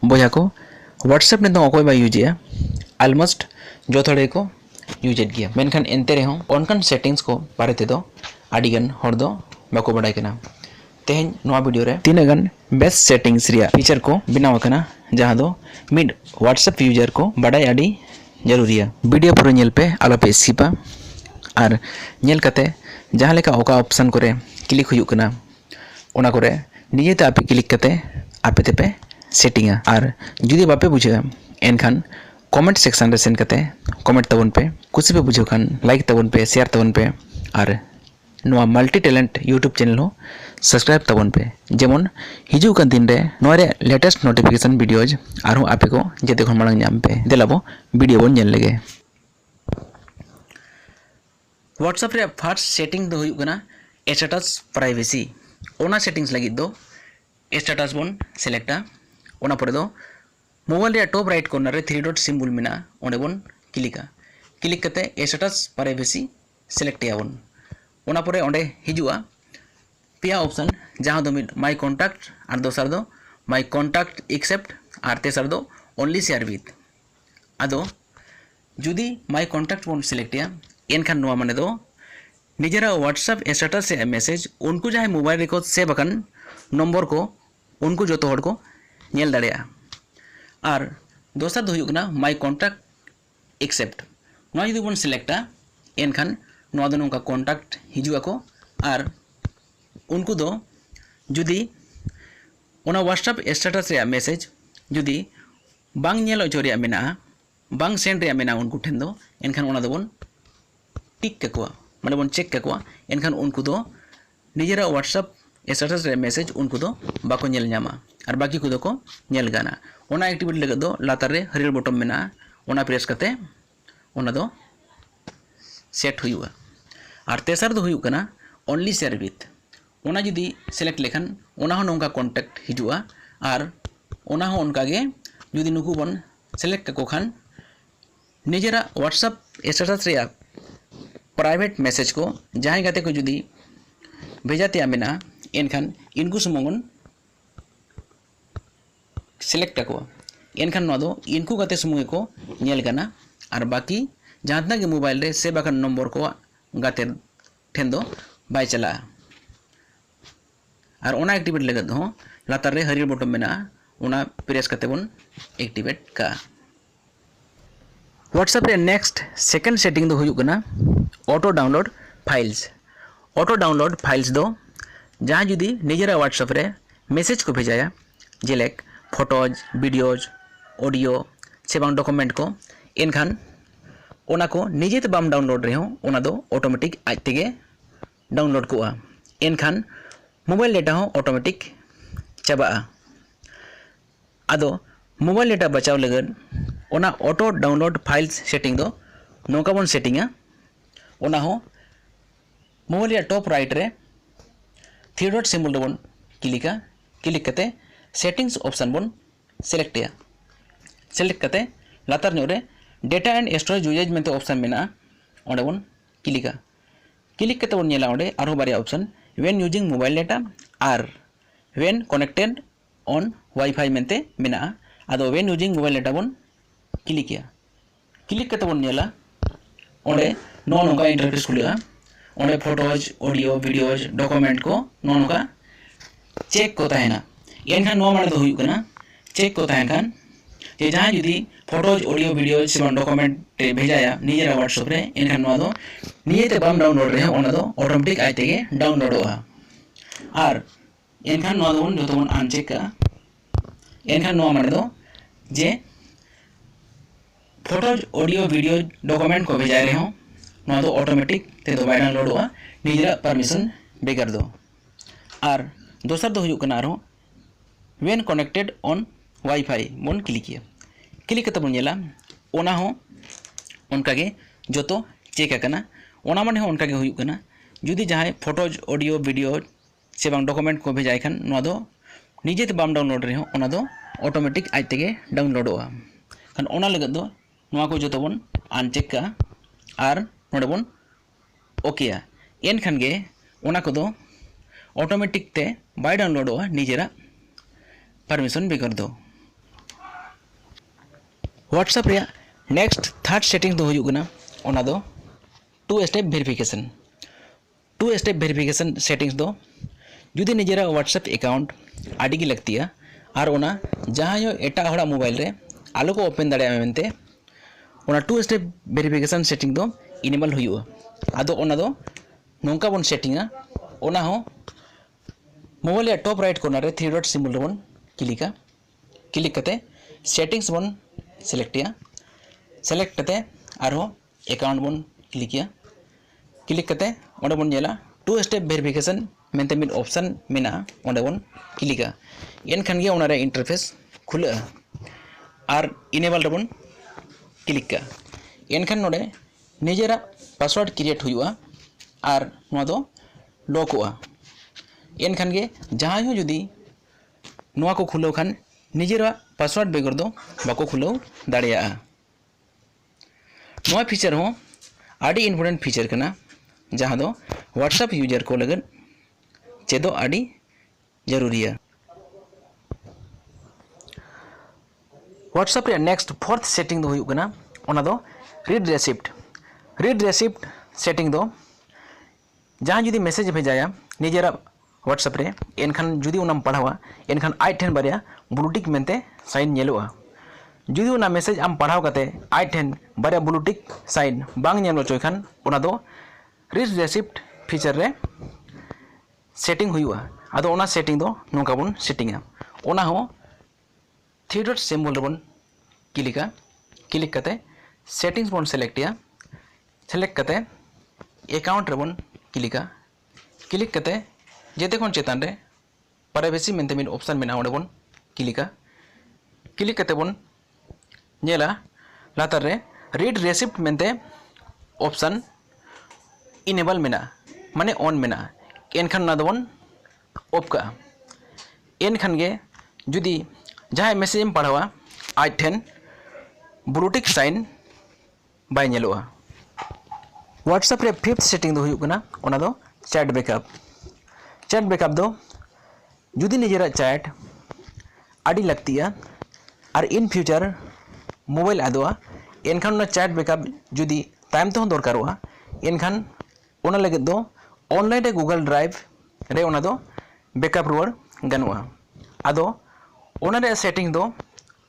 बोया को व्हाट्सएप ने तो अकोय बा यूजे ऑलमोस्ट जो थोड़े को यूजेड गया मेनखान एनते रहो ऑनकन सेटिंग्स को बारे ते दो आडिगन हर दो बाको बडाय कना तेहन नोआ वीडियो रे तीन गन बेस्ट सेटिंग्स रिया फीचर को बनाव कना जहां दो मिड व्हाट्सएप यूजर को बडाय आडी जरूरी है वीडियो पूरा नेल पे आलो पे स्किपा और नेल कते जहां लेका ओका ऑप्शन करे क्लिक हुयु कना ओना करे निजेते आपे क्लिक कते आपे ते पे सेटिंग और जुदी बापे बुझे एनखान कमेंट सेक्शन रे सेंड कते कमेंट तबन पे कुछ पे बुझे खान लाइक तबन पे शेयर तबन पे और नोआ मल्टी टैलेंट यूट्यूब चैनल हो सब्सक्राइब तबन पे जेमन हिजू कान दिन रे नोआ रे लेटेस्ट नोटिफिकेशन वीडियोज और आपे को जेते खन मांग नाम पे देलाबो वीडियो बन नेल लेगे व्हाट्सएप रे फर्स्ट सेटिंग दो हुयु कना स्टेटस प्राइवेसी ओना सेटिंग्स लगी दो स्टेटस बन सिलेक्टा ओना परे दो मोबाइल रे टॉप राइट कॉर्नर रे थ्री डॉट सिंबल मेना ओंडे बन क्लिक कते स्टेटस प्राइवेसी सिलेक्ट याबन ओना परे ओंडे हिजुआ पिया ऑप्शन जहां दो मिड माय कॉन्टैक्ट और दोसर दो माय कॉन्टैक्ट एक्सेप्ट और तेसर दो ओनली शेयर विथ आदो जुदी माय कॉन्टैक्ट बन सिलेक्ट या एनखान नोआ माने दो निजेरा व्हाट्सएप स्टेटस से मैसेज उनको जहां मोबाइल रे को सेव अकन नंबर को उनको जो हड़ को नेल दाड़िया और दोसर दो हुयुग ना माय कॉन्टैक्ट एक्सेप्ट नोआ जुदी बन सिलेक्टा एनखान नोआ दो नोका कॉन्टैक्ट हिजुआ को और उनको दो जुदी ओना व्हाट्सएप स्टेटस रे मैसेज जुदी बांग नेल ओचो रे मेना बांग सेंड रे मेना उनको ठेन दो एनखान ओना दो बन टिक ककुआ माने बन चेक ककुआ एनखान उनको दो निजेरा व्हाट्सएप स्टेटस रे मैसेज उनको दो बाको नेल ᱧᱟᱢᱟ और बाकी को दो को नेल गाना ओना एक्टिविटी लगे दो लातार रे हरियर बटन मेना ओना प्रेस कते ओना दो सेट हुयुआ और तेसर दो हुयु कना ओनली शेयर विथ ओना जुदी सिलेक्ट लेखन ओना हो नोंका कॉन्टैक्ट हिजुआ और ओना हो उनका गे जुदी नुकु बन सिलेक्ट को खान निजेरा व्हाट्सएप स्टेटस रे प्राइवेट मैसेज को जहां गाते को जुदी भेजाते मेना एनखान इनको सुमंगन सिलेक्ट को एनखान नोआ दो इनको गाते समय को नेल गाना और बाकी जहां के मोबाइल रे सेव अकन नंबर को गाते ठेन दो बाय चला और ओना एक्टिवेट लगे दो लातार रे हरियर बटन मेना ओना प्रेस करते बन एक्टिवेट का व्हाट्सएप रे नेक्स्ट सेकंड सेटिंग दो हुयु कना ऑटो डाउनलोड फाइल्स दो जहां जुदी निजेरा व्हाट्सएप रे मैसेज को भेजाया जेलेक फोटोज वीडियोज ऑडियो से बांग डॉक्यूमेंट को एनखान ओना को निजेते बाम डाउनलोड रहे हो ओना दो ऑटोमेटिक आज तेगे डाउनलोड को एनखान मोबाइल डेटा हो ऑटोमेटिक चाबा आदो मोबाइल डेटा बचाव लगन ओना ऑटो डाउनलोड फाइल्स सेटिंग दो नोका बन सेटिंगा ओना हो मोबाइल या टॉप राइट रे थ्री डॉट सिंबल दो बन क्लिक कते सेटिंग्स ऑप्शन बन सिलेक्ट कते लातार रे डेटा एंड स्टोरेज यूजेज में ऑप्शन मेना ओंडे बन क्लिक कते बन नेला ओंडे आरो बारिया option when using mobile data और व्हेन कनेक्टेड ऑन वाईफाई मेंते मेना आदो व्हेन यूजिंग मोबाइल डेटा बन क्लिक कते बन नेला ओंडे नो नोका इंटरफेस खुलेगा ओंडे फोटोज ऑडियो वीडियोज डॉक्यूमेंट को नो नोका चेक को ताहेना एनखान नो माने दो हुयु कना चेक को ताहेन खान जे जहां जुदी फोटोज ऑडियो वीडियो से डॉक्यूमेंट ते भेजाया निजेरा व्हाट्सएप रे एनखान नो दो निजेते बाम डाउनलोड रे ओना दो ऑटोमेटिक आज तेगे डाउनलोडोआ और एनखान नो दो जो तो अनचेक का एनखान नो माने दो जे फोटोज ऑडियो वीडियो डॉक्यूमेंट को भेजा रहे हो नो दो ऑटोमेटिक ते दो बाय डाउनलोडोआ निजेरा परमिशन बेगर दो और दोसर दो हुयु कना रो व्हेन कनेक्टेड ऑन वाईफाई बन क्लिकिया क्लिक कते बन नेला ओना हो उनकागे जोतो चेक आकना ओना माने हो उनकागे हुयुग कना जुदी जहां फोटोज ऑडियो वीडियो से बांग डॉक्यूमेंट को भेजाय खान नोआ दो निजेते बाम डाउनलोड रे हो ओना दो ऑटोमेटिक आज तेगे डाउनलोडोआ खान ओना लगत दो नोआ को जोतो बन अनचेक का आर नोडे बन ओकेया एन खान गे ओना को दो ऑटोमेटिक ते बाय डाउनलोडोआ निजेरा परमिशन बेगर दो व्हाट्सएप रे नेक्स्ट थर्ड सेटिंग दो हुयुग कना ओना दो 2 step verification 2 step verification settings दो जुदी निजेरा व्हाट्सएप अकाउंट आड़ी की लगती है और ओना जहाँ एटा हड़ा मोबाइल रे आलो को ओपन दाड़े मेनते ओना 2 स्टेप वेरिफिकेशन सेटिंग दो इनेबल हुयुआ आदो ओना दो नोंका बन सेटिंगा ओना हो मोबाइल या टॉप राइट कॉर्नर रे 3 डॉट सिंबल रे बन क्लिक कते सेटिंग्स बन सेलेक्ट कते आरो अकाउंट बन क्लिक कते ओंडे बन नेला 2 स्टेप वेरिफिकेशन मेनते मिड ऑप्शन मेना ओंडे बन क्लिका एन खान गे ओना रे इंटरफेस खुला और इनेबल रे बन क्लिक का एन खान नोडे निजेरा पासवर्ड क्रिएट हुआ और नोआ दो लॉक हुआ एन खान गे जहां हो जुदी नोआ को खुलो खान निजेरा पासवर्ड बेगर दो बाको खुलो दाड़िया नोआ फीचर हो आड़ी इम्पोर्टेंट फीचर कना जहां दो व्हाट्सएप यूजर को लगन चेदो आड़ी जरूरी है व्हाट्सएप रे नेक्स्ट फोर्थ सेटिंग दो हुयुग कना ओना दो रीड रेसिप्ट सेटिंग दो जहां जुदी मैसेज भेजाया निजेरा व्हाट्सएप रे एनखान जुदी उनाम पढ़ावा एनखान आई ठेन बारिया ब्लूटिक मेनते साइन नेलोआ जुदी उना मैसेज आम पढ़ाव कते आई ठेन बारिया ब्लूटिक साइन बांग नेलो चोय खान ओना दो रीड रेसिप्ट फीचर रे सेटिंग हुआ आदो ओना सेटिंग दो नोका बन सेटिंगा ओना हो 3 डॉट सिंबल रे बन क्लिक कते सेटिंग्स बन सेलेक्ट कते अकाउंट रे बन क्लिक कते जेते कोन चेतान रे प्राइवेसी मेनते मिन ऑप्शन मेना ओंडे बन क्लिक कते बन नेला लातार रे रीड रेसिप्ट मेनते ऑप्शन इनेबल मेना माने ऑन मेना एनखान ना दबन ऑफ का एनखान गे जुदी जहां मैसेज एम पढ़ावा आज ठेन ब्लूटिक साइन बाय नेलोआ व्हाट्सएप रे फिफ्थ सेटिंग दो हुयुग कना ओना दो चैट बैकअप दो जुदी निजेरा चैट आड़ी लगतिया और इन फ्यूचर मोबाइल आदोआ एनखान ना चैट बैकअप जुदी टाइम तो दरकारोआ एनखान ओना लगे दो ऑनलाइन रे गूगल ड्राइव रे ओना दो बैकअप रुआर गनोआ आदो ओना रे सेटिंग दो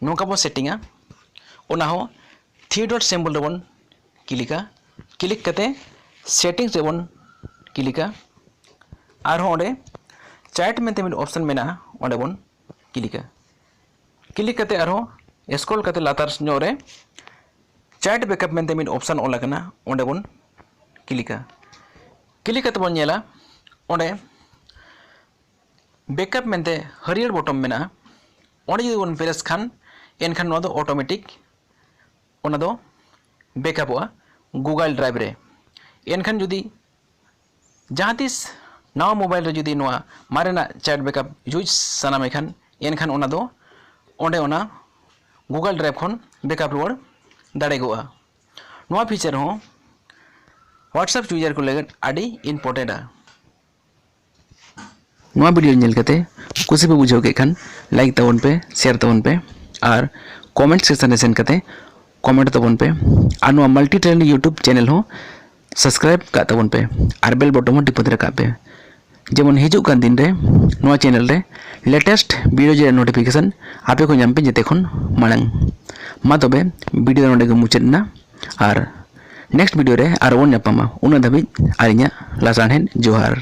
नोका बो सेटिंगा ओना हो 3 डॉट सिंबल रे बन क्लिक कते सेटिंग्स रे बन क्लिका और ओंडे चैट मेनते मिड ऑप्शन मेना ओंडे बन क्लिक कते और स्क्रॉल कते लातार नो रे चैट बैकअप मेनते मिड ऑप्शन ओला कना ओंडे बन क्लिक कते बन नेला ओंडे बैकअप मेनते हरियर बटन मेना ओंडे जुदी बन प्रेस खान एनखान नो दो ऑटोमेटिक ओना दो बैकअपआ गूगल ड्राइव रे एनखान जुदी जहां तीस नवा मोबाइल रे जुदी नोआ मारेना चैट बैकअप यूज सनामे खान एनखान ओना दो ओंडे ओना गूगल ड्राइव खन बैकअप रुआर दाड़ेगोआ नोआ फीचर हो व्हाट्सएप यूजर को लगन आड़ी इम्पोर्टेंट नोआ वीडियो नेल कते कुछ पे बुझाव के खान लाइक तबन पे शेयर तबन पे और कमेंट सेक्शन रे सेंड कते कमेंट तबन पे और नोआ मल्टी ट्रेंड यूट्यूब चैनल हो सब्सक्राइब का तबन पे और बेल बटन हो टिपत रखा पे जेमन हिजुग कान दिन रे नोआ चैनल रे लेटेस्ट वीडियो जे नोटिफिकेशन आपे को नाम पे जेते खन मांग मा तबे वीडियो नोडे के मुचाद ना और नेक्स्ट वीडियो रे आरो वन नापामा उना धाबी आरिnya लासानहेन जोहार